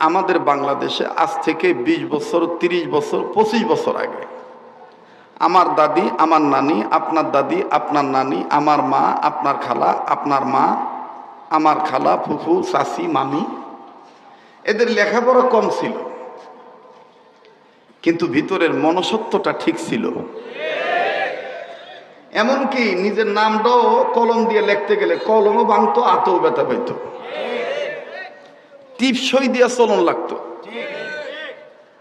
আমাদের বাংলাদেশে আজ থেকে 20 বছর, 30 বছর, 25 বছর আগে আমার দাদি, আমার নানি, আপনার দাদি, আপনার নানি, আমার মা, আপনার খালা, আপনার মা, আমার খালা, ফুফু, চাচি, মামি, এদের লেখাপড়া কম ছিল, কিন্তু ভিতরের মনসত্বটা ঠিক ছিল। এমনকি নিজের নামটাও কলম দিয়ে লিখতে গেলে কলমও ভাঙতো, হাতেও ব্যথা পাইতো, টিপসই দিয়ে চলন লাগতো।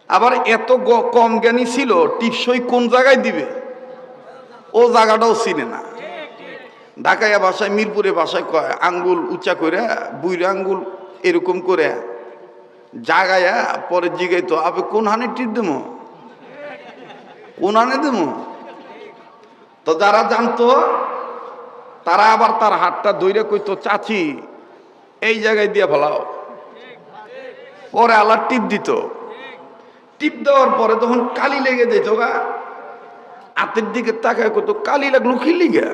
আবার এত কম জ্ঞানী ছিল, টিপসই কোন জায়গায় দিবে ও জায়গাটাও চিনে না। ঢাকাইয়া ভাষায়, মিরপুরে ভাষায় কয় আঙ্গুল উঁচা করে, বুইরা আঙ্গুল এরকম করে জাগায়া পরে জিগাইতো, আবে কোন হানে টিপ দেবো, কোন হানে দেবো। তো যারা জানতো তারা আবার তার হাতটা ধইরে কইতো, চাচি এই জায়গায় দিয়ে ফেলাও। পরে আল্লাহ টিপ দিত। টিপ দেওয়ার পরে তখন কালি লেগে যেত গা, হাতের দিকে তাকায় কত কালি লাগলো কি লিগা।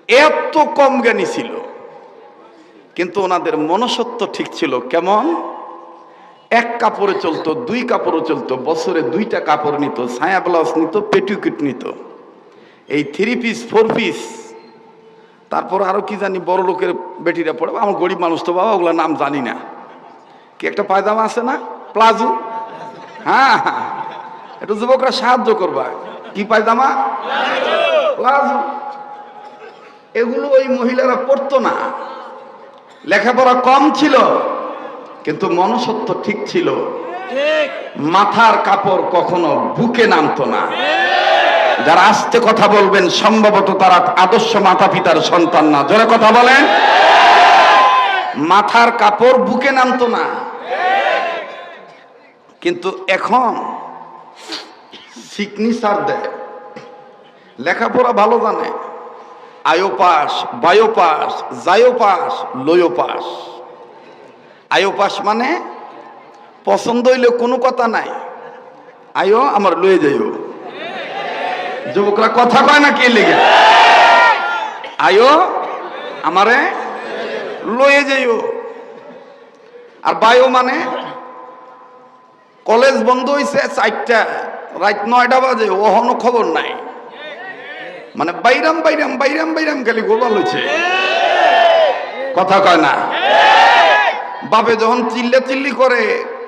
এত কম জ্ঞানী ছিল, কিন্তু ওনাদের মনসত্ব ঠিক ছিল। কেমন? এক কাপড়ে চলতো, 2 কাপড়ও চলতো, বছরে 2টা কাপড় নিত, ছায়া ব্লাউজ নিত, পেটিকুট নিত, এই 3 পিস 4 পিস, তারপর আরো কি জানি বড় লোকের বেটিরা পড়ে, আমার গরিব মানুষ তো বাবা ওগুলা নাম জানি না। কি একটা পায়জামা আছে না, প্লাজো? হ্যাঁ হ্যাঁ, একটু যুবকরা সাহায্য করবা। কি পায়জামা? প্লাজো। এগুলো ওই মহিলারা পড়তো না, লেখাপড়া কম ছিল, কিন্তু মনসত্ব ঠিক ছিল। মাথার কাপড় কখনো বুকে নামতো না। যারা আস্তে কথা বলবেন সম্ভবত তারা আদর্শ মাতা পিতার সন্তান না। জোরে কথা বলেন। মাথার কাপড় বুকে নামতো না, কিন্তু এখন সিগনেচার দেয়, লেখাপড়া ভালো জানে, আয়ো পাস, বায়ো পাস, জায়ো পাস, লয়ো পাস। আয়ো পাস মানে পছন্দ হইলে কোনো কথা নাই, আয়ো আমার লয়ে যাইও। যুবকরা কথা কয় না, কে লেগে? আয়ো আমারে লয়ে যাইও। আর বায়ো মানে কলেজ বন্ধ হয়েছে 4টা, রাত 9টা বাজে, ওহনো খবর নাই, মানে বাইরাম বাইরাম বাইরাম বাইরাম খালি গোলবাল হয়েছে, কথা কয় না। বাপে যখন চিল্লা চিল্লি করে,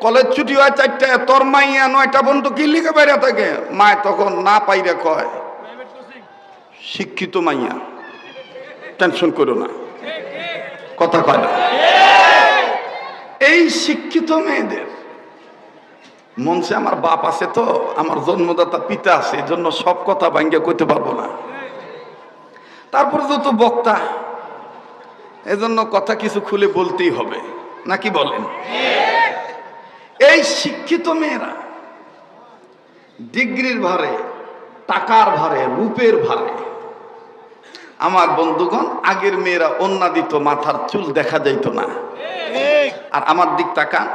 কলেজ ছুটি হয় 4টায়, তোর মাইয়া 9টা পর্যন্ত কিল্লিকে বাইরে থাকে, মায় তখন না পাইরে কয়, শিক্ষিত মাইয়া, টেনশন করো না, কথা কয় না। এই শিক্ষিত মেয়েদের মনসে আমার বাপ আছে, তো আমার জন্মদাতা পিতা আছে, এই জন্য সব কথা ভাঙ্গে কইতে পারবো না। তারপরে যত বক্তা, এজন্য কথা কিছু খুলে বলতেই হবে, নাকি বলেন? এই শিক্ষিত মেয়েরা ডিগ্রির ভারে, টাকার ভারে, রূপের ভারে, আমার বন্ধুগণ, আগের মেয়েরা ওন্না দিত, মাথার চুল দেখা যাইত না। আর আমার দিক তাকান,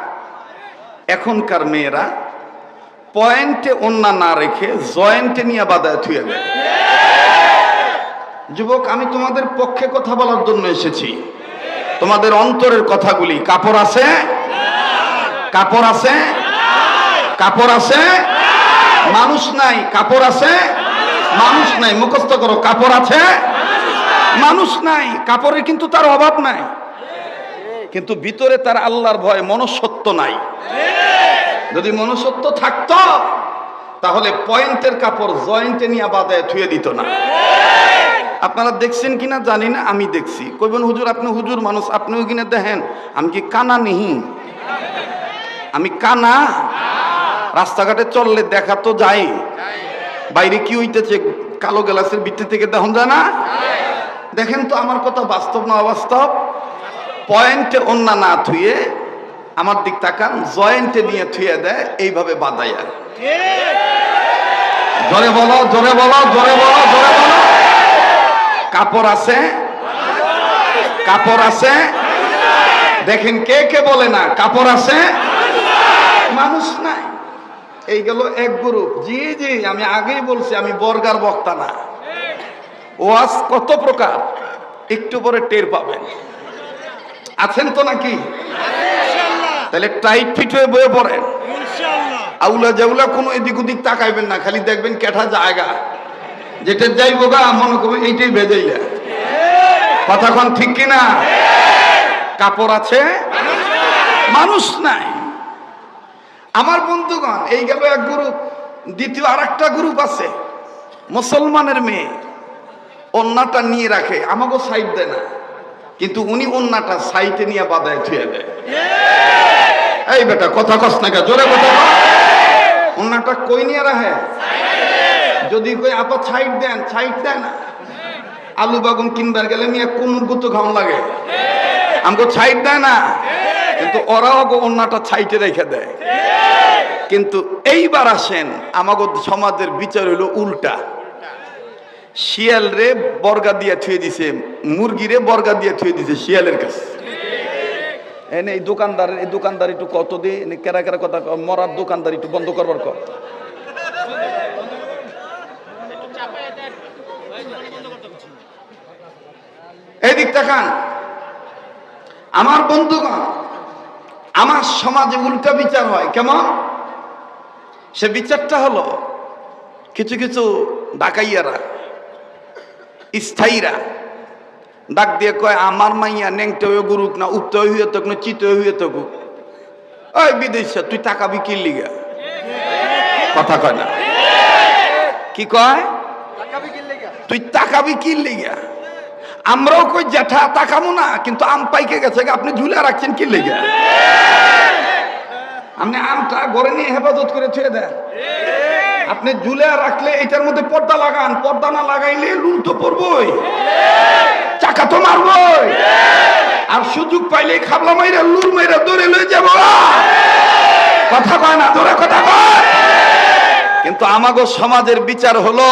এখনকার মেয়েরা পয়েন্টে ওন্না না রেখে জয়েন্টে নিয়ে বাদায় থুয়ে দেয়। যুবক, আমি তোমাদের পক্ষে কথা বলার জন্য এসেছি, তোমাদের অন্তরের কথাগুলি। কাপড় আছে? কাপড় আছে? কাপড় আছে? মানুষ নাই। কাপড় আছে? মানুষ নাই। মুখস্থ করো, কাপড় আছে? মানুষ নাই। কাপড়ের কিন্তু তার অভাব নাই, কিন্তু ভিতরে তার আল্লাহর ভয়, মনুষ্যত্ব নাই। যদি মনুষ্যত্ব থাকতো তাহলে পয়েন্টের কাপড় জয়েন্টে নিয়ে বাদায় থুয়ে দিত না। আপনারা দেখছেন কিনা জানি না, আমি দেখছি। কইবেন হুজুর আপনি হুজুর মানুষ, আপনিও কিনা দেখেন। আমি কি কানা নিহি? আমি কানা? রাস্তাঘাটে চললে দেখা তো যাই, বাইরে কি হইতেছে কালো গ্লাসের ভিতর থেকে দেখুন যায় না? দেখেন তো আমার কথা বাস্তব না অবাস্তব? পয়েন্টে ওন্না না থুয়ে আমার দিক তাকান, জয়েন্টে নিয়ে থুয়ে দেয়, এইভাবে বাদাইয়া। জোরে বলো, জোরে বলো, জোরে বলো, জোরে বলো। কাপড় আছে? কাপড় আছে? দেখেন কে কে বলে না কাপড় আছে? মানুষ নাই। এই গেল এক গ্রুপ। জি জি, আমি আগেই বলছি, আমি বর্গার বক্তা না। ওয়াজ কত প্রকার একটু পরে টের পাবেন। আছেন তো নাকি? তাহলে টাইট ফিট হয়ে বয়ে পড়েন আউলা জাউলা কোনো এদিক ওদিক তাকাইবেন না, খালি দেখবেন কেঠা জায়গা যেটা যাইব গা মনে করবেন এইটাই ভেজাইলা। কথা কোন ঠিক কিনা? কাপড় আছে, মানুষ নাই। আমার বন্ধুগণ, এই গেল এক গ্রুপ। দ্বিতীয় আর একটা গ্রুপ আছে, মুসলমানের মেয়ে ওন্নাটা নিয়ে রাখে, আমাকেও সাইড দেয় না, কিন্তু উনি ওন্নাটা সাইডে নিয়ে বাদায় থুয়ে দেয়। এই বেটা কথা কস না, জোরে কথা কস। ওন্নাটা কই নিয়ে রাখে? যদি কই আপা সাইড দেন, সাইড দেয় না। আলু বাগুন কিনবার গেলে মিয়া কোমর গুতো ঘাম লাগে, আমাকে সাইড দেয় না, কিন্তু ওরাও ওন্নাটা সাইডে রেখে দেয়। কিন্তু এইবার আসেন, আমাকে সমাজের বিচার হইলো উল্টা। শিয়াল রে বর্গা দিয়ে থুয়ে দিছে, মুরগি রে বর্গা দিয়ে থুয়ে দিছে শিয়ালের কাছে। এনে এই দোকানদার একটু কত দিয়ে কেরা কেরা কথা, মরার দোকানদার একটু বন্ধ করবার কর। এদিক তাকান আমার বন্ধুগণ, আমার সমাজে উল্টা বিচার হয়। কেমন? সে বিচারটা হলো, কিছু কিছু ডাকাইয়ারা, স্থায়ীরা ডাক দিয়ে কয়, আমার মাইয়া নেংটে হয়ে গুরুক না, উঠতে হইয়ে থাকুক না, চিতে হইয়ে থাকুক, ওই বিদেশে তুই টাকা বিকির লিগা। কথা কয় না? কি কয়? তুই টাকা বিকির লিগা। আমরাও কই জ্যাঠা তাকামো না, কিন্তু আম পাইকে গেছে, আপনি ঝুলে রাখছেন কি লিগা? আপনি আমটা ঘরে নিয়ে হেফাজত করে থুয়ে দেন। আপনি ঝুলে রাখলে এটার মধ্যে পর্দা লাগান, পর্দা না লাগাইলে লুল তো পড়বই, চাকা তো মারবই, আর সুযোগ পাইলে খাবলা মাইরা লুল মাইরা দৌড়ে লয়ে যাব। কথা কয় না, দৌড়ে কথা কয়। কিন্তু আমাগো সমাজের বিচার হলো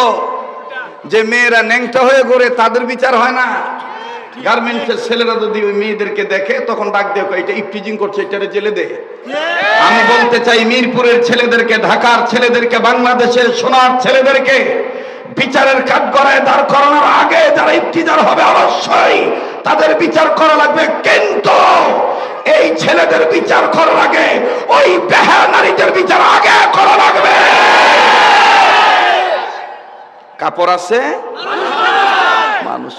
যে মেয়েরা ন্যাংটা হয়ে ঘুরে, তাদের বিচার হয় না। গার্মেন্টসের ছেলেরা যদি ওই মেয়েদেরকে দেখে, তখন ডাক দিয়ে এটা ইফটিজিং করছে, এটারে জেলে দে। আমি বলতে চাই, মিরপুরের ছেলেদেরকে, ঢাকার ছেলেদেরকে, বাংলাদেশের সোনার ছেলেদেরকে বিচারের কাঠগড়ায় দাঁড় করানোর আগে যারা ইফতিজার হবে, অবশ্যই তাদের বিচার করা লাগবে। কিন্তু এই ছেলেদের বিচার করার আগে ওই বেহা নারীদের বিচার আগে করা লাগবে। কাপড় আছে, মানুষ